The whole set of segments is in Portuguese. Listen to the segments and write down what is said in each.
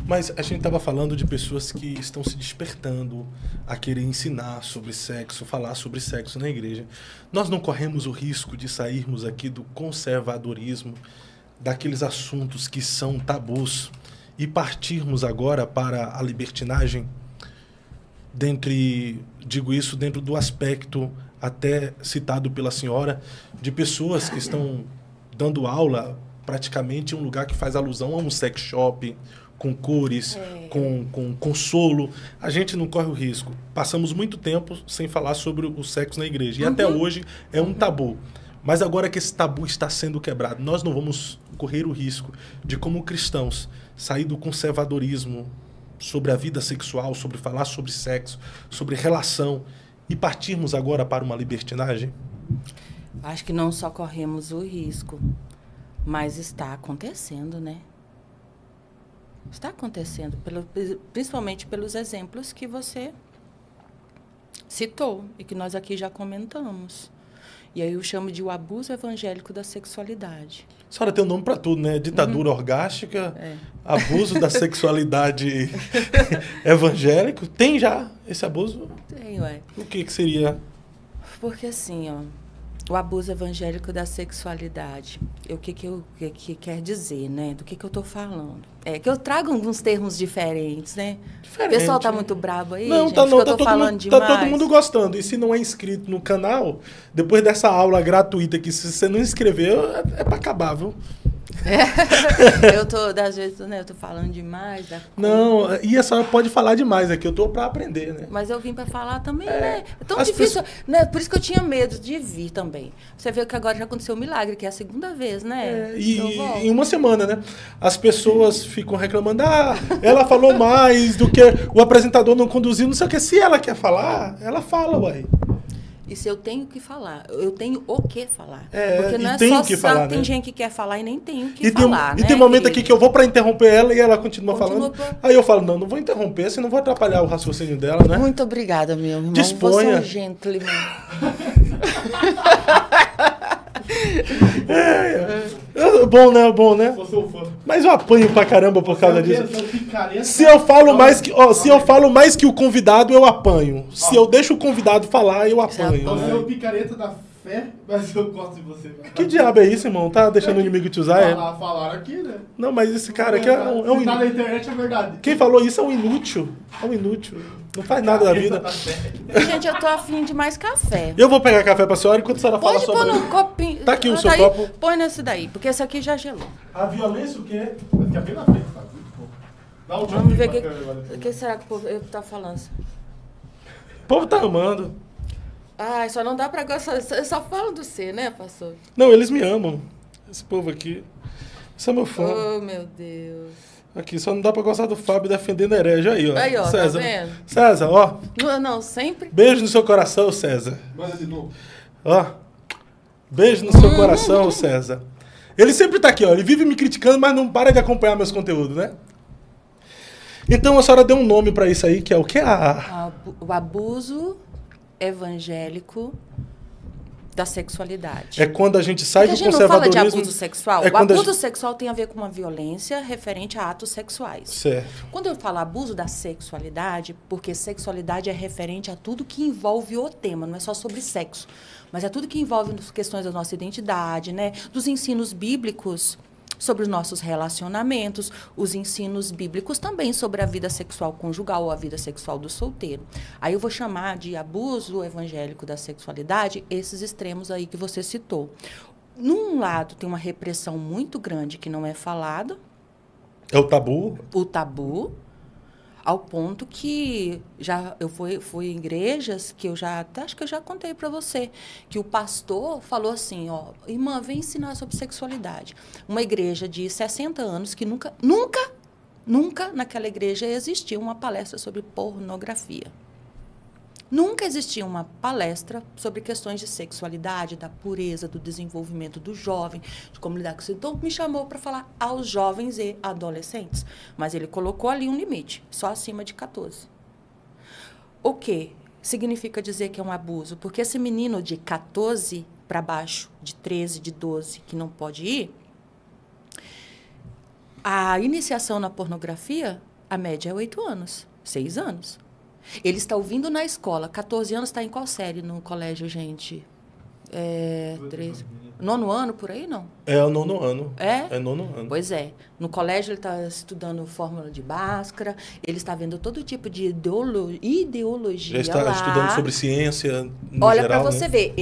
Mas a gente estava falando de pessoas que estão se despertando a querer ensinar sobre sexo, falar sobre sexo na igreja. Nós não corremos o risco de sairmos aqui do conservadorismo, daqueles assuntos que são tabus, e partirmos agora para a libertinagem? Digo isso dentro do aspecto até citado pela senhora, de pessoas que estão dando aula praticamente em um lugar que faz alusão a um sex shop, com cores, com consolo. A gente não corre o risco. Passamos muito tempo sem falar sobre o sexo na igreja. E até hoje é um tabu. Mas agora que esse tabu está sendo quebrado, nós não vamos correr o risco de, como cristãos, sair do conservadorismo sobre a vida sexual, sobre falar sobre sexo, sobre relação, e partirmos agora para uma libertinagem? Acho que não só corremos o risco, mas está acontecendo, né? Está acontecendo, principalmente pelos exemplos que você citou e que nós aqui já comentamos. E aí eu chamo de o abuso evangélico da sexualidade. A senhora tem um nome para tudo, né? Ditadura orgástica, abuso da sexualidade evangélico. Tem já esse abuso? Tem, ué. O que seria? Porque assim, ó, o abuso evangélico da sexualidade, o que quer dizer, né? Do que eu estou falando? É que eu trago alguns termos diferentes, né? Diferente, o pessoal tá né? muito brabo aí, não, gente, tá, não, que eu tá tô todo falando mundo, demais. tá todo mundo gostando. E se não é inscrito no canal, depois dessa aula gratuita aqui, se você não inscreveu, é para acabar, viu? Das vezes, né, eu tô falando demais. Não, e a senhora pode falar demais aqui, eu tô para aprender, né? Mas eu vim para falar também, né? É tão difícil, né? Por isso que eu tinha medo de vir também. Você vê que agora já aconteceu um milagre, que é a segunda vez, né? E em uma semana, né? As pessoas ficam reclamando, ela falou mais do que o apresentador não conduziu, não sei o que. Se ela quer falar, ela fala, uai. E se eu tenho que falar, eu tenho o que falar. Porque não é só que falar, tem né? gente que quer falar e nem tem o que falar, né? E tem momento aqui que eu vou para interromper ela e ela continua falando. Pra... Aí eu falo, não vou interromper, senão vou atrapalhar o raciocínio dela, né? Muito obrigada, meu irmão. Disponha. Você é um gentleman. Bom, né? Sou seu fã. Mas eu apanho pra caramba por causa disso. Picareta. Se eu falo mais que o convidado, eu apanho. Se eu deixo o convidado falar, eu apanho. Você é o picareta da fé, mas eu gosto de você. Que diabo é isso, irmão? Tá deixando o inimigo te usar? Falaram aqui, né? Não, mas esse cara aqui é um Se tá na internet, é verdade. Quem falou isso é um inútil. É um inútil. Não faz nada da vida. Gente, eu tô afim de mais café. Eu vou pegar café pra senhora enquanto a senhora fala Pode sobre... pôr num copinho. Tá aqui o seu aí, copo. Põe nesse daí, porque esse aqui já gelou. A violência o quê? Vai ficar bem na frente, tá? Dá um Vamos ver o o que será que o povo tá falando. O povo tá amando. Ai, só não dá pra gostar. Eu só falo do C, né, pastor? Não, eles me amam. Esse povo aqui. Esse é meu fã. Oh, meu Deus. Aqui, só não dá pra gostar do Fábio defendendo herege. Aí, ó. Aí, ó, César. tá vendo? César, ó. Não, sempre. Beijo no seu coração, César. Manda de novo. Ó. Beijo no seu coração, César. Ele sempre tá aqui, ó. Ele vive me criticando, mas não para de acompanhar meus conteúdos, né? Então a senhora deu um nome pra isso aí, que é o quê? O abuso evangélico da sexualidade. É quando a gente sai do conservadorismo. A gente não fala de conservadorismo. abuso sexual. O abuso sexual tem a ver com uma violência referente a atos sexuais. Certo. Quando eu falo abuso da sexualidade, porque sexualidade é referente a tudo que envolve o tema, não é só sobre sexo, mas é tudo que envolve as questões da nossa identidade, né? Dos ensinos bíblicos sobre os nossos relacionamentos, os ensinos bíblicos também sobre a vida sexual conjugal ou a vida sexual do solteiro. Aí eu vou chamar de abuso evangélico da sexualidade esses extremos aí que você citou. Num lado tem uma repressão muito grande que não é falada. É o tabu. O tabu. Ao ponto que eu fui em igrejas que acho que eu já contei para você, que o pastor falou assim, ó, irmã, vem ensinar sobre sexualidade. Uma igreja de 60 anos que nunca naquela igreja existia uma palestra sobre pornografia. Nunca existia uma palestra sobre questões de sexualidade, da pureza, do desenvolvimento do jovem, de como lidar com isso. Então, me chamou para falar aos jovens e adolescentes. Mas ele colocou ali um limite, só acima de 14. O que significa dizer que é um abuso? Porque esse menino de 14 para baixo, de 13, de 12, que não pode ir, a iniciação na pornografia A média é 8 anos, 6 anos. Ele está ouvindo na escola. 14 anos está em qual série no colégio, gente? 13. 9º ano, por aí, não? É o 9º ano. É? É 9º ano. Pois é. No colégio ele está estudando fórmula de Bhaskara, ele está vendo todo tipo de ideologia Já está lá. estudando sobre ciência no Olha, geral, para você né? ver,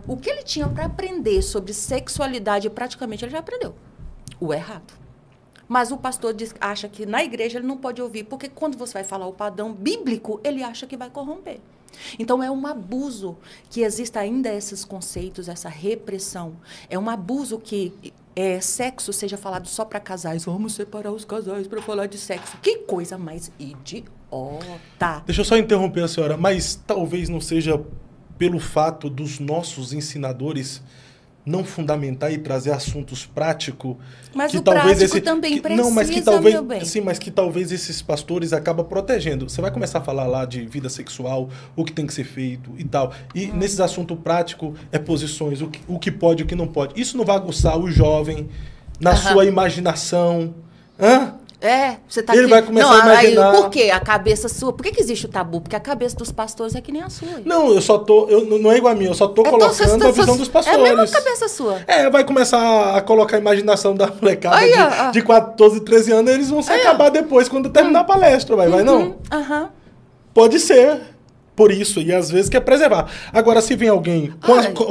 o que ele tinha para aprender sobre sexualidade, praticamente ele já aprendeu. O errado. Mas o pastor acha que na igreja ele não pode ouvir, porque quando você vai falar o padrão bíblico, ele acha que vai corromper. Então, é um abuso que exista ainda esses conceitos, essa repressão. É um abuso que sexo seja falado só para casais. Vamos separar os casais para falar de sexo. Que coisa mais idiota. Deixa eu só interromper a senhora, mas talvez não seja pelo fato dos nossos ensinadores não fundamentar e trazer assuntos práticos. Mas que o talvez prático também precisa, não, mas que talvez, meu bem. sim, mas que talvez esses pastores acabam protegendo. Você vai começar a falar lá de vida sexual, o que tem que ser feito e tal. E nesses assuntos práticos, posições, o que pode e o que não pode. Isso não vai aguçar o jovem na sua imaginação. Hã? Você tá Ele vai começar a imaginar. Aí, por quê? A cabeça sua. Por que existe o tabu? Porque a cabeça dos pastores é que nem a sua. Não, não é igual a mim, eu só tô colocando a visão dos pastores. É a mesma cabeça sua. Vai começar a colocar a imaginação da molecada Aí, de 14, 13 anos, eles vão se acabar depois, quando terminar a palestra, vai não? Pode ser. Por isso, e às vezes quer preservar. Agora, se vem alguém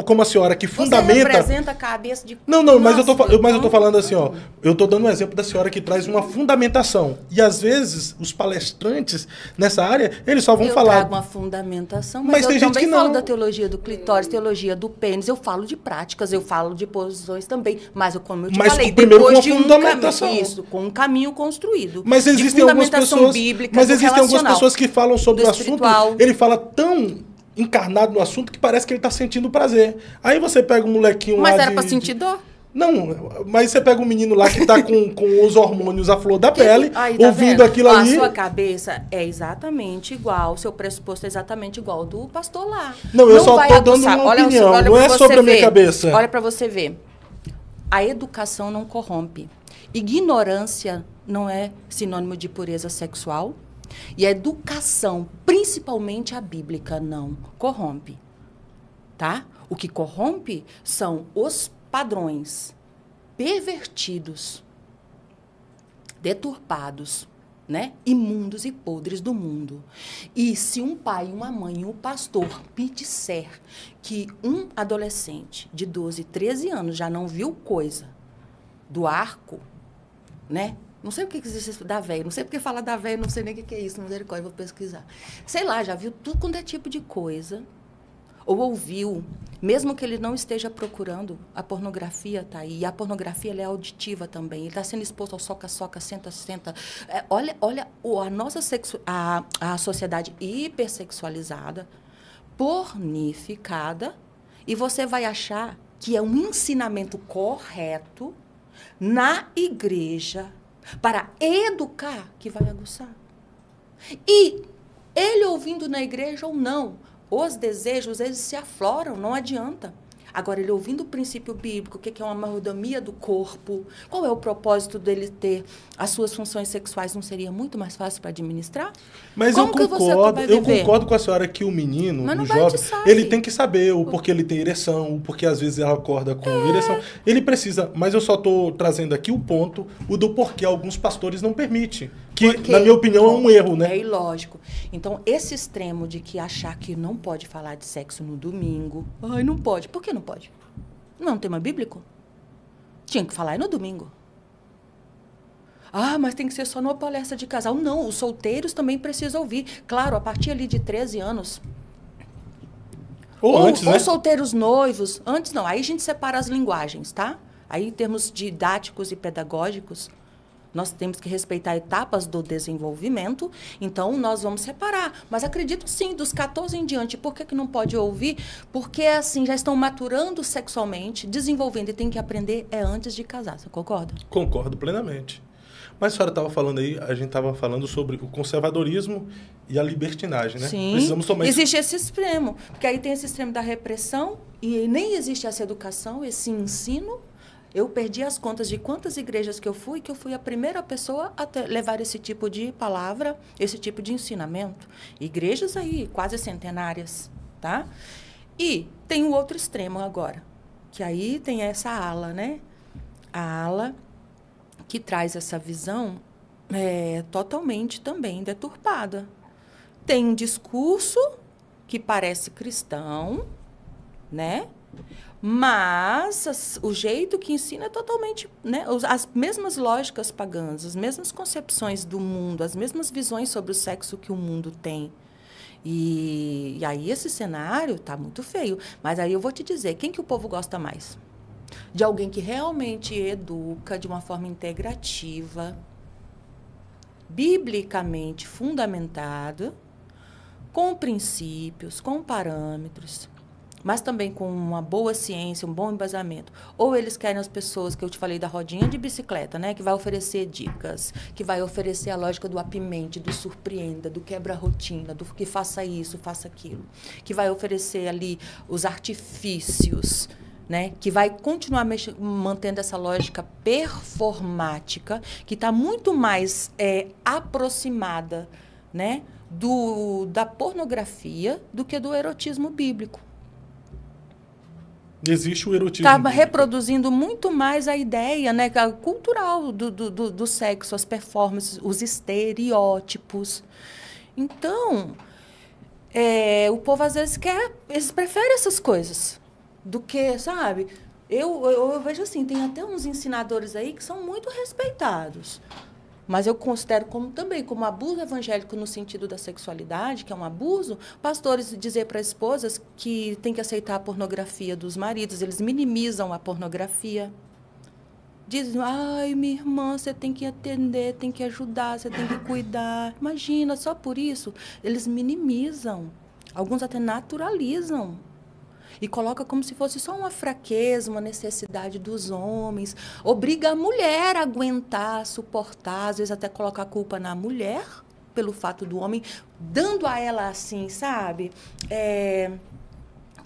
como a senhora que fundamenta... Você representa a cabeça de... Não, mas eu tô falando assim, ó. Eu tô dando um exemplo da senhora que traz uma fundamentação. E às vezes, os palestrantes nessa área, eles só vão falar... Eu trago uma fundamentação, mas eu tem gente também que não. falo da teologia do clitóris, teologia do pênis, eu falo de práticas, eu falo de posições também. Mas, como eu te falei, primeiro depois com de fundamentação. Isso, com um caminho construído. Mas existem algumas pessoas... Bíblica, mas existem algumas pessoas que falam sobre o assunto, ele fala tão encarnado no assunto que parece que ele tá sentindo prazer. Aí você pega um molequinho lá Mas era pra sentir dor? Não, mas você pega um menino lá que tá com os hormônios à flor da pele, tá ouvindo vendo? aquilo ali... A sua cabeça é exatamente igual, o seu pressuposto é exatamente igual ao do pastor lá. Não, eu só tô dando uma opinião, não é sobre a minha cabeça. Olha pra você ver. A educação não corrompe. Ignorância não é sinônimo de pureza sexual. E a educação, principalmente a bíblica, não corrompe, tá? O que corrompe são os padrões pervertidos, deturpados, né? Imundos e podres do mundo. E se um pai, uma mãe, um pastor me disser que um adolescente de 12, 13 anos já não viu coisa do arco, né? Não sei o que existe da véia, não sei porque fala da véia, não sei nem o que é isso, misericórdia, vou pesquisar. Sei lá, já viu tudo quanto é tipo de coisa, ou ouviu, mesmo que ele não esteja procurando, a pornografia está aí, e a pornografia ela é auditiva também, ele está sendo exposto ao soca-soca, senta-senta. Olha a nossa a sociedade hipersexualizada, pornificada, e você vai achar que é um ensinamento correto na igreja, para educar, que vai aguçar. E ele ouvindo na igreja ou não, os desejos, eles se afloram, não adianta. Agora, ele ouvindo o princípio bíblico, o que é uma mordomia do corpo, qual é o propósito dele ter as suas funções sexuais, não seria muito mais fácil para administrar? Mas eu concordo com a senhora que o menino, o jovem, ele tem que saber o porquê ele tem ereção, o porquê às vezes ela acorda com ereção. Ele precisa, mas eu só estou trazendo aqui o ponto, o do porquê alguns pastores não permitem. Que, na minha opinião, é um erro, né? É ilógico. Então, esse extremo de que achar que não pode falar de sexo no domingo... Ai, não pode. Por que não pode? Não é um tema bíblico? Tinha que falar no domingo. Ah, mas tem que ser só numa palestra de casal. Não, os solteiros também precisam ouvir. Claro, a partir ali de 13 anos. Ou antes, né? Ou solteiros noivos. Antes não, aí a gente separa as linguagens, tá? Aí, em termos didáticos e pedagógicos... Nós temos que respeitar etapas do desenvolvimento, então nós vamos separar. Mas acredito sim, dos 14 em diante, por que não pode ouvir? Porque assim, já estão maturando sexualmente, desenvolvendo e tem que aprender antes de casar. Você concorda? Concordo plenamente. Mas a senhora estava falando aí, a gente estava falando sobre o conservadorismo e a libertinagem, né? Sim, precisamos tomar existe esse extremo, porque aí tem esse extremo da repressão e nem existe essa educação, esse ensino Eu perdi as contas de quantas igrejas que eu fui a primeira pessoa a levar esse tipo de palavra, esse tipo de ensinamento. Igrejas aí, quase centenárias, tá? E tem o outro extremo agora, que aí tem essa ala, né? A ala que traz essa visão totalmente também deturpada. Tem um discurso que parece cristão, né? Mas o jeito que ensina é totalmente, né, as mesmas lógicas pagãs, as mesmas concepções do mundo, as mesmas visões sobre o sexo que o mundo tem. E aí esse cenário está muito feio. Mas aí eu vou te dizer, quem que o povo gosta mais? De alguém que realmente educa de uma forma integrativa, biblicamente fundamentada, com princípios, com parâmetros, mas também com uma boa ciência, um bom embasamento. Ou eles querem as pessoas que eu te falei da rodinha de bicicleta, né? Que vai oferecer dicas, que vai oferecer a lógica do apimente, do surpreenda, do quebra-rotina, do que faça isso, faça aquilo. Que vai oferecer ali os artifícios, né? Que vai continuar mantendo essa lógica performática, que está muito mais aproximada, né? Da pornografia do que do erotismo bíblico. Existe o erotismo. Está reproduzindo muito mais a ideia, né, cultural do sexo, as performances, os estereótipos. Então, o povo às vezes eles preferem essas coisas do que, sabe? Eu vejo assim, tem até uns ensinadores aí que são muito respeitados. Mas eu considero também como abuso evangélico no sentido da sexualidade, que é um abuso, pastores dizer para esposas que tem que aceitar a pornografia dos maridos, eles minimizam a pornografia. Dizem, ai, minha irmã, você tem que atender, tem que ajudar, você tem que cuidar. Imagina, só por isso, eles minimizam. Alguns até naturalizam. E coloca como se fosse só uma fraqueza, uma necessidade dos homens. Obriga a mulher a aguentar, a suportar, às vezes até colocar a culpa na mulher, pelo fato do homem, dando a ela assim, sabe?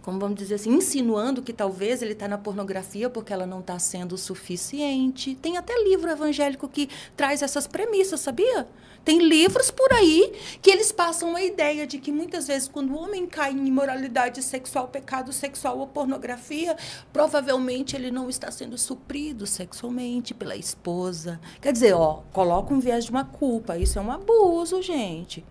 Como vamos dizer assim, insinuando que talvez ele está na pornografia porque ela não está sendo suficiente. Tem até livro evangélico que traz essas premissas, sabia? Tem livros por aí que eles passam a ideia de que muitas vezes quando o homem cai em imoralidade sexual, pecado sexual ou pornografia, provavelmente ele não está sendo suprido sexualmente pela esposa. Quer dizer, coloca um viés de uma culpa. Isso é um abuso, gente.